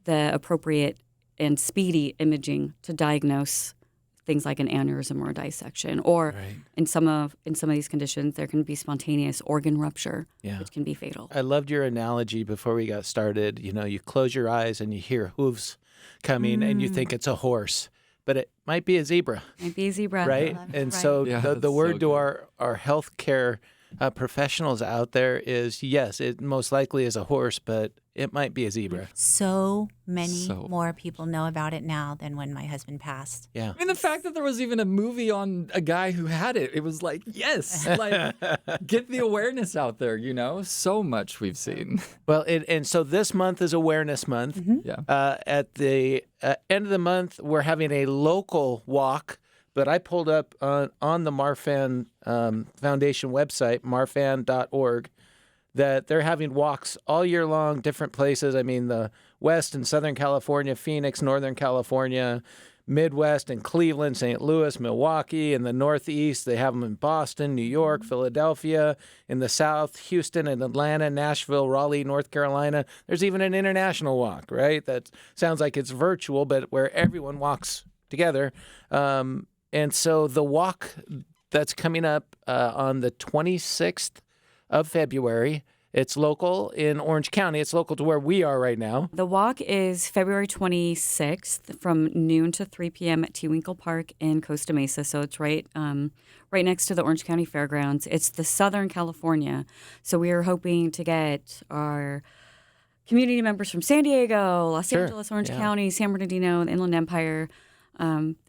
the appropriate and speedy imaging to diagnose things like an aneurysm or a dissection, or in some of these conditions, there can be spontaneous organ rupture, which can be fatal. I loved your analogy before we got started. You close your eyes and you hear hooves coming and you think it's a horse, but it might be a zebra. Might be a zebra. Right? And so the word to our healthcare professionals out there is, yes, it most likely is a horse, but it might be a zebra. So many more people know about it now than when my husband passed. Yeah. I mean, the fact that there was even a movie on a guy who had it, it was like, yes, like get the awareness out there, so much we've seen. Well, and so this month is Awareness Month. Yeah. At the end of the month, we're having a local walk, but I pulled up on the Marfan Foundation website, marfan.org, that they're having walks all year long, different places. I mean, the West and Southern California, Phoenix, Northern California, Midwest and Cleveland, St. Louis, Milwaukee. In the Northeast, they have them in Boston, New York, Philadelphia. In the South, Houston and Atlanta, Nashville, Raleigh, North Carolina. There's even an international walk, right? That sounds like it's virtual, but where everyone walks together. And so the walk that's coming up on the 26th of February, it's local in Orange County. It's local to where we are right now. The walk is February 26th from noon to 3 p.m. at Tewinkle Park in Costa Mesa. So it's right next to the Orange County Fairgrounds. It's the Southern California. So we are hoping to get our community members from San Diego, Los Angeles, Orange County, San Bernardino, the Inland Empire.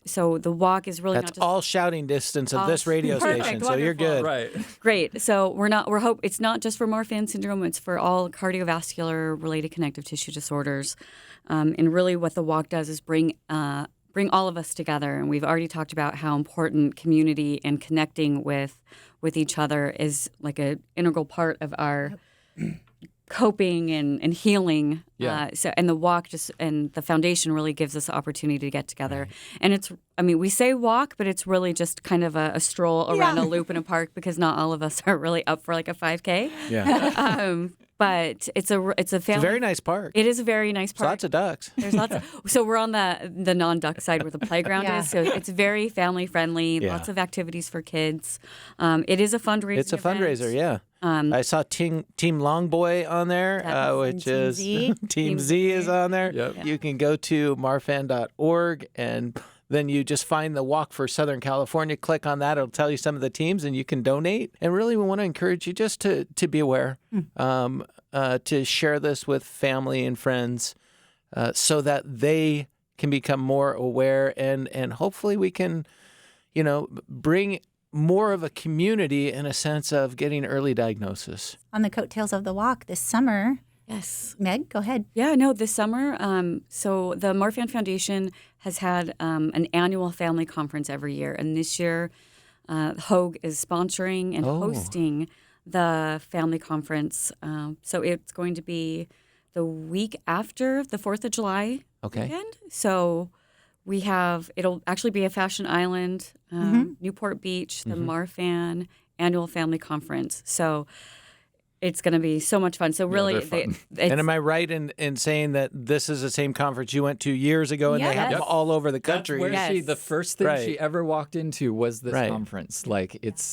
So the walk is really That's not just all shouting distance of this radio perfect, station, so you're good. Right. Great. So it's not just for Marfan syndrome, it's for all cardiovascular related connective tissue disorders. And really what the walk does is bring all of us together. And we've already talked about how important community and connecting with each other is like an integral part of our coping and healing. Yeah. And the walk and the foundation really gives us the opportunity to get together. Right. And we say walk, but it's really just kind of a stroll around a loop in a park because not all of us are really up for like a 5K. Yeah. But it's a family. It's a very nice park. It is a very nice park. Lots of ducks. There's lots of. So we're on the non-duck side where the playground is. So it's very family friendly. Yeah. Lots of activities for kids. It is a fundraiser. It's a fundraiser. Yeah. I saw Team Longboy on there, which Team is Z. Team Z is on there. Yep. You can go to marfan.org and then you just find the Walk for Southern California, click on that. It'll tell you some of the teams and you can donate. And really, we want to encourage you just to be aware, to share this with family and friends so that they can become more aware and hopefully we can, bring more of a community in a sense of getting early diagnosis. On the coattails of the walk this summer. Yes. Meg, go ahead. Yeah, no, this summer, so the Marfan Foundation has had an annual family conference every year. And this year, Hogue is sponsoring and hosting the family conference. So it's going to be the week after the 4th of July weekend. So it'll actually be a Fashion Island, Newport Beach, the Marfan Annual Family Conference. So it's going to be so much fun. So really, and am I right in saying that this is the same conference you went to years ago, and they have them all over the country? That's where the first thing she ever walked into was this conference.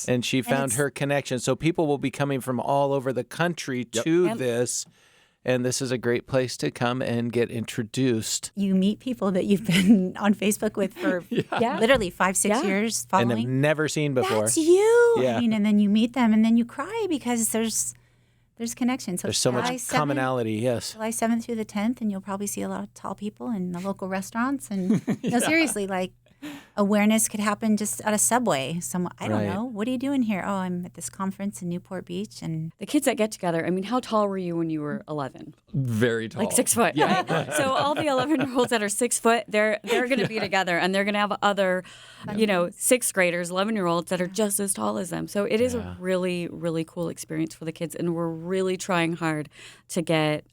And she found her connection. So people will be coming from all over the country to this. And this is a great place to come and get introduced. You meet people that you've been on Facebook with for literally 5-6 years following. And have never seen before. That's you. Yeah. I mean, and then you meet them and then you cry because there's connection. So there's so much commonality, yes. July 7th through the 10th, and you'll probably see a lot of tall people in the local restaurants. And no, seriously, awareness could happen just at a Subway. I don't know. What are you doing here? Oh, I'm at this conference in Newport Beach. And the kids that get together, I mean, how tall were you when you were 11? Very tall. 6 foot, right? So all the 11-year-olds that are 6 foot, they're going to be together, and they're going to have other, 6th graders, 11-year-olds that are just as tall as them. So it is a really, really cool experience for the kids, and we're really trying hard to get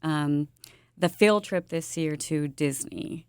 the field trip this year to Disney.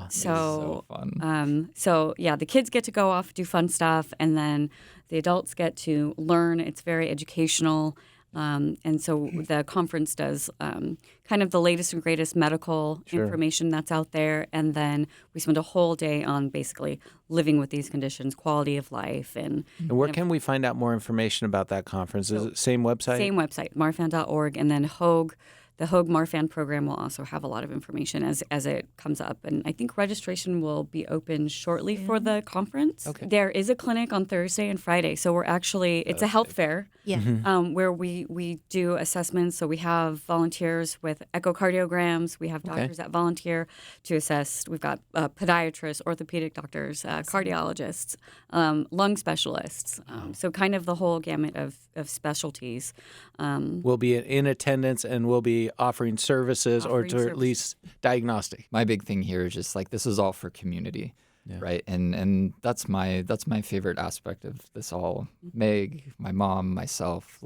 So fun. The kids get to go off, do fun stuff, and then the adults get to learn. It's very educational. And so the conference does kind of the latest and greatest medical information that's out there. And then we spend a whole day on basically living with these conditions, quality of life. And where can we find out more information about that conference? Is it the same website? Same website, marfan.org. And then the Hogue Marfan program will also have a lot of information as it comes up. And I think registration will be open shortly for the conference. Okay. There is a clinic on Thursday and Friday. So we're actually, it's a health fair where we do assessments. So we have volunteers with echocardiograms. We have doctors that volunteer to assess. We've got podiatrists, orthopedic doctors, cardiologists, lung specialists. So kind of the whole gamut of specialties. We'll be in attendance and we'll be offering services at least diagnostic. My big thing here is just this is all for community, right? And that's my favorite aspect of this all. Meg, my mom, myself,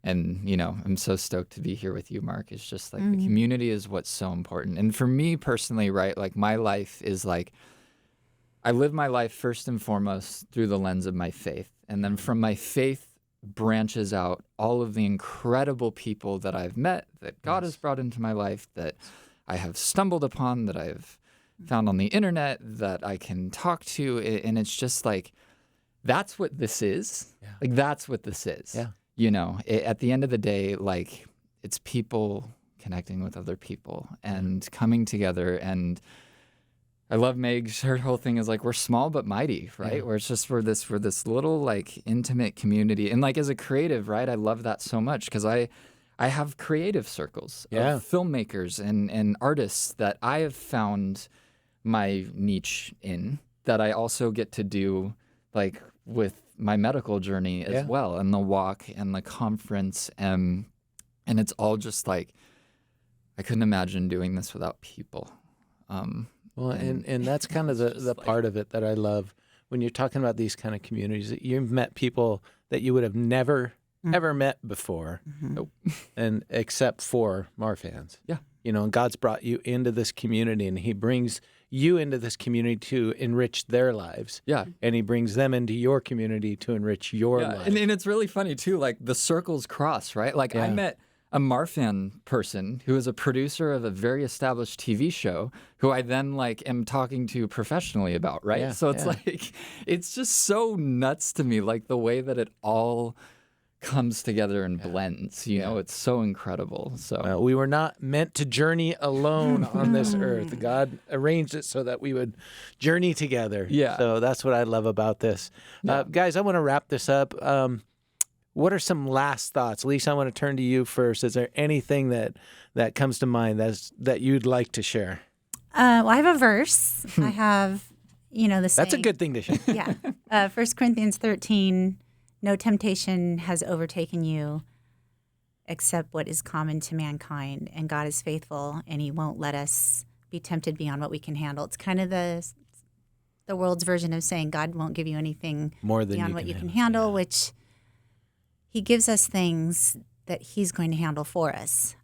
and I'm so stoked to be here with you, Mark. It's just the community is what's so important. And for me personally, right, my life is I live my life first and foremost through the lens of my faith, and then from my faith branches out all of the incredible people that I've met, that God has brought into my life, that I have stumbled upon, that I've found on the internet, that I can talk to. And it's just that's what this is. Yeah. That's what this is. Yeah. At the end of the day, it's people connecting with other people and coming together. And I love Meg's. Her whole thing is we're small but mighty, right? Yeah. Where it's just we're this little intimate community. And as a creative, right? I love that so much because I have creative circles of filmmakers and artists that I have found my niche in, that I also get to do with my medical journey as well, and the walk and the conference, and it's all just I couldn't imagine doing this without people. Well, and that's kind of the part of it that I love when you're talking about these kind of communities. You've met people that you would have never, ever met before, and except for Marfans. Yeah. And God's brought you into this community, and He brings you into this community to enrich their lives. Yeah. And He brings them into your community to enrich your life. And it's really funny, too, the circles cross, right? I met a Marfan person who is a producer of a very established TV show who I then am talking to professionally about, right? So it's it's just so nuts to me, the way that it all comes together and blends. You know, it's so incredible. So we were not meant to journey alone on this earth. God arranged it so that we would journey together. Yeah. So that's what I love about this. Guys, I want to wrap this up. What are some last thoughts? Lisa, I want to turn to you first. Is there anything that comes to mind that you'd like to share? Well, I have a verse. I have, the saying. That's a good thing to share. Yeah. 1 Corinthians 13, no temptation has overtaken you except what is common to mankind. And God is faithful, and he won't let us be tempted beyond what we can handle. It's kind of the world's version of saying God won't give you anything more than beyond what you can handle, which he gives us things that he's going to handle for us.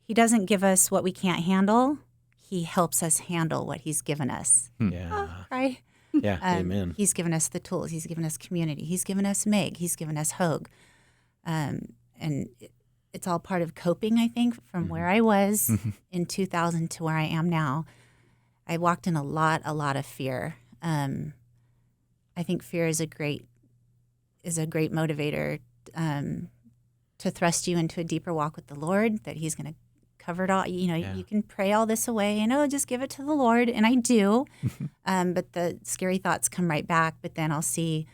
He doesn't give us what we can't handle. He helps us handle what he's given us. Yeah. Oh, right? Yeah, amen. He's given us the tools. He's given us community. He's given us Meg. He's given us Hogue. And it's all part of coping, I think, from where I was in 2000 to where I am now. I walked in a lot of fear. I think fear is a great motivator to thrust you into a deeper walk with the Lord, that he's going to cover it all. You can pray all this away and, just give it to the Lord. And I do. But the scary thoughts come right back. But then I'll see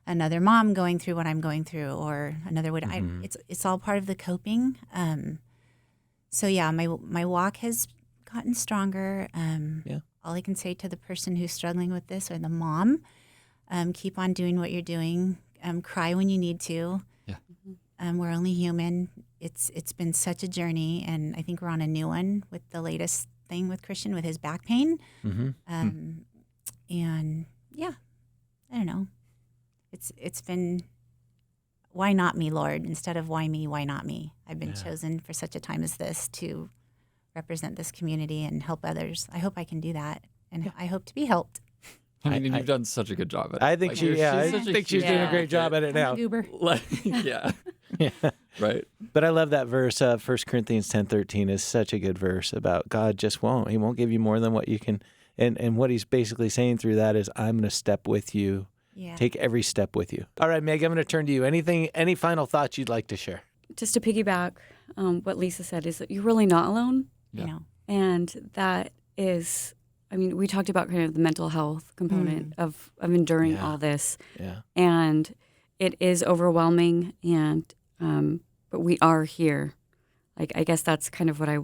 another mom going through what I'm going through, or another way. It's all part of the coping. So yeah, my walk has gotten stronger. All I can say to the person who's struggling with this, or the mom, keep on doing what you're doing. Cry when you need to. Yeah. We're only human. It's been such a journey, and I think we're on a new one with the latest thing with Christian with his back pain. And yeah, I don't know. It's been, why not me, Lord, instead of why me, why not me? I've been chosen for such a time as this to represent this community and help others. I hope I can do that, and I hope to be helped. I mean, and you've done such a good job at it. I think she's doing a great job at it now. Goober. Yeah. Right. But I love that verse. 1 Corinthians 10:13 is such a good verse about God just won't. He won't give you more than what you can. And what he's basically saying through that is, I'm going to step with you. Yeah. Take every step with you. All right, Meg, I'm going to turn to you. Any final thoughts you'd like to share? Just to piggyback what Lisa said, is that you're really not alone. Yeah. And that is, we talked about kind of the mental health component of enduring all this. Yeah. And it is overwhelming, but we are here. I guess that's kind of what I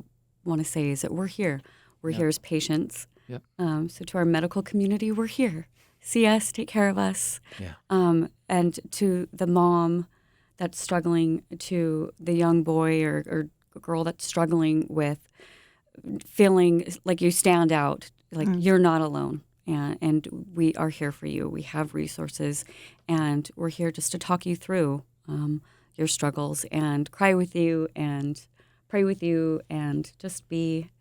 want to say, is that we're here. We're here as patients. Yep. So to our medical community, we're here. See us, take care of us. Yeah. And to the mom that's struggling, to the young boy or girl that's struggling with feeling like you stand out, like you're not alone. And we are here for you. We have resources, and we're here just to talk you through your struggles and cry with you and pray with you and just be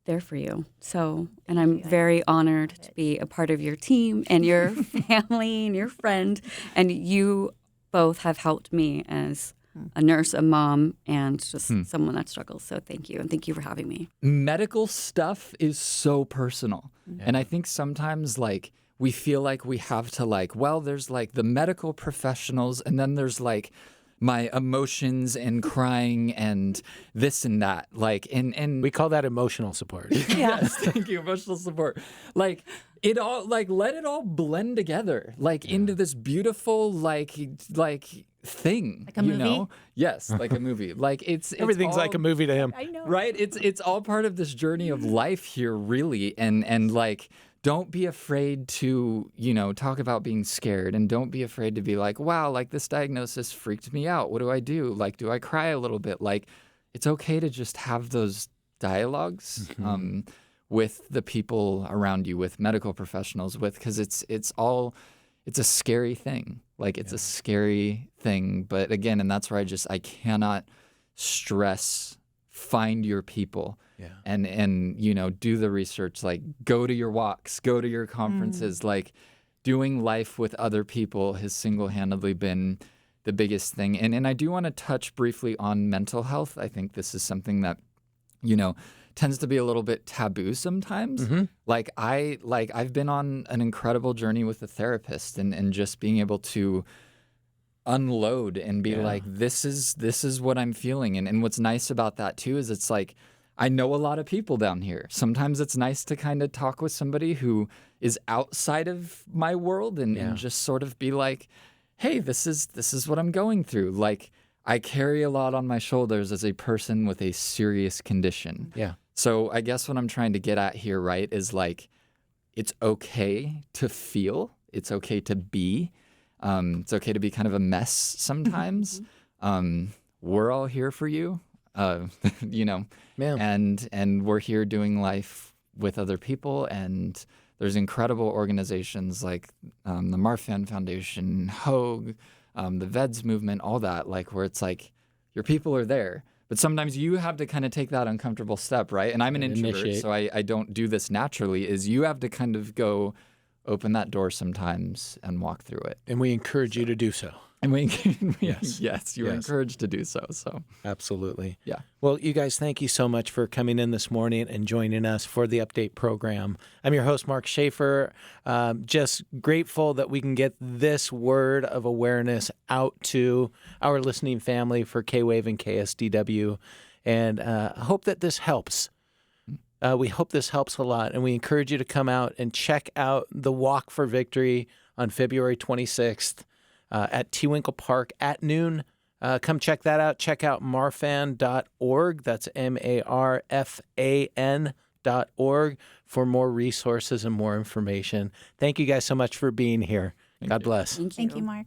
there for you. So, and I'm very honored to be a part of your team and your family and your friend. And you both have helped me as a nurse, a mom, and just someone that struggles. So thank you. And thank you for having me. Medical stuff is so personal. And I think sometimes we feel like we have to there's the medical professionals, and then there's my emotions and crying and this and that. And we call that emotional support. Yes, thank you, emotional support. It all let it all blend together into this beautiful thing. Like a movie? Yes, like a movie. It's everything's all, like a movie to him. I know. Right? It's all part of this journey of life here, really. And don't be afraid to, talk about being scared, and don't be afraid to be wow, this diagnosis freaked me out. What do I do? Do I cry a little bit? It's okay to just have those dialogues with the people around you, with medical professionals, because it's a scary thing. It's a scary thing. But again, and that's where I cannot stress, find your people. Yeah. And do the research, go to your walks, go to your conferences, doing life with other people has single-handedly been the biggest thing. And I do want to touch briefly on mental health. I think this is something that, tends to be a little bit taboo sometimes. I've been on an incredible journey with a therapist, and just being able to unload and be like, this is what I'm feeling. And what's nice about that too is it's like, I know a lot of people down here. Sometimes it's nice to kind of talk with somebody who is outside of my world and just sort of be like, hey, this is what I'm going through. Like, I carry a lot on my shoulders as a person with a serious condition. Yeah. So I guess what I'm trying to get at here, right, is like, it's okay to feel. It's okay to be. It's okay to be kind of a mess sometimes. We're all here for you, you know, and we're here doing life with other people. And there's incredible organizations like the Marfan Foundation, Hogue, the VEDS movement, all that, like where it's like your people are there. But sometimes you have to kind of take that uncomfortable step, right? And I'm an introvert, so I don't do this naturally, is you have to kind of go open that door sometimes and walk through it. And we encourage you to do so. And Yes. you're encouraged to do so. So absolutely. Yeah. Well, you guys, thank you so much for coming in this morning and joining us for the update program. I'm your host, Mark Shaffer. Just grateful that we can get this word of awareness out to our listening family for KWAVE and KSDW, and hope that this helps. We hope this helps a lot, and we encourage you to come out and check out the Walk for Victory on February 26th. At Tewinkle Park at noon. Come check that out. Check out marfan.org. That's MARFAN.org for more resources and more information. Thank you guys so much for being here. God bless. Thank you. Thank you, Mark.